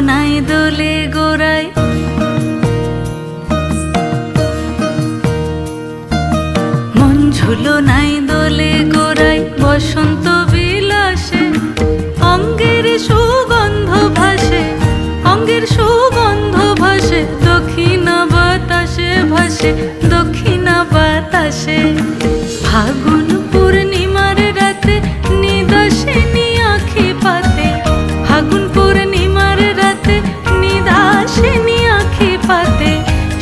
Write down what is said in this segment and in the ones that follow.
নাই দোলে গোড়ায়, মন ঝুলো নাই দোলে গোড়ায়, বসন্ত বিলাসে অঙ্গের সুগন্ধ ভাসে, অঙ্গের সুগন্ধ ভাসে, দক্ষিণা বাতাসে ভাসে, দক্ষিণা বাতাসে। ফাগুন পূর্ণিমার রাতে নিদাসিনী আঁখি পাতে, ফাগুন পূর্ণিমার রাতে নিদাসিনী আঁখি পাতে,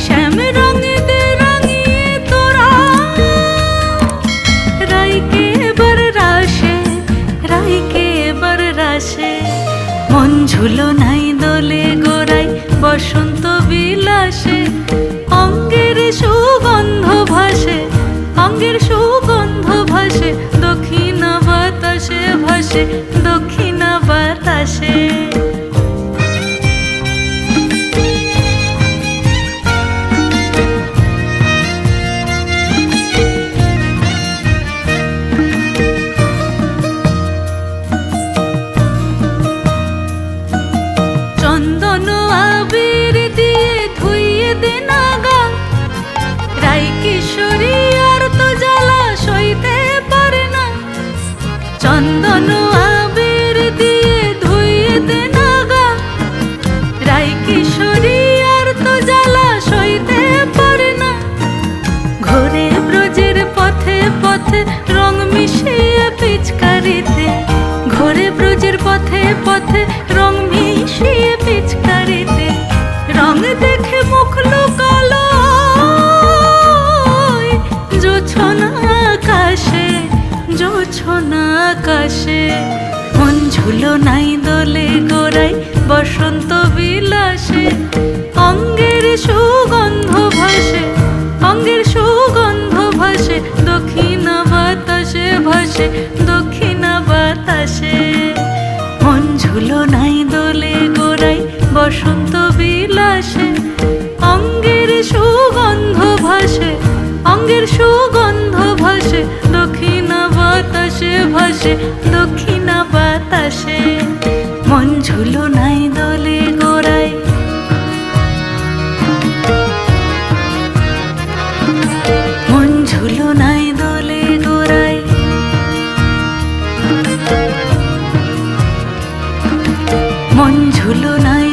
শ্যাম রঙে দে রাঙিয়ে তোরা রাইকে এবার রাশে, রাইকে এবার রাশে। মন ঝুলো নাই দোলে গোড়ায়, বসন্ত বিলাসে অঙ্গের সুগন্ধ ভাসে, অঙ্গের সুগন্ধ ভাসে, দক্ষিণা বাতাসে ভাসে, দক্ষিণা বাতাসে। চন্দন আবির দিয়ে ধুইয়ে দে নাগা, রাই কিশোরী আর তো জ্বালা সইতে পারে না। চন্দন আবির দিয়ে ধুইয়ে দে নাগা, রাই কিশোরী আর তো জ্বালা সইতে পারে না। ঘোরে ব্রজের পথে পথে রং মিশিয়ে পিচকারিতে, ঘোরে ব্রজের পথে পথে রং মিশিয়ে পিচকারিতে, রং দেখে মুখ লুকালো জোছনা আকাশে, জোছনা আকাশে। মন ঝুলো নাই দোলে গোড়ায়, বসন্ত বিলাসে অঙ্গের সুগন্ধ ভাসে, অঙ্গের সুগন্ধ ভাসে, দক্ষিণা বাতাসে ভাসে, দক্ষিণা বাতাসে। মন ঝুলো নাই দোলে গোড়ায়, বসন্ত বিলাসে অঙ্গের সুগন্ধ ভাসে, অঙ্গের সুগন্ধ ভাসে, দক্ষিণা বাতাসে ভাসে, দক্ষিণা বাতাসে। মন ঝুলো নাই দোলে গোড়ায়, মন ঝুলো নাই দোলে গোড়ায়, মন ঝুলো নাই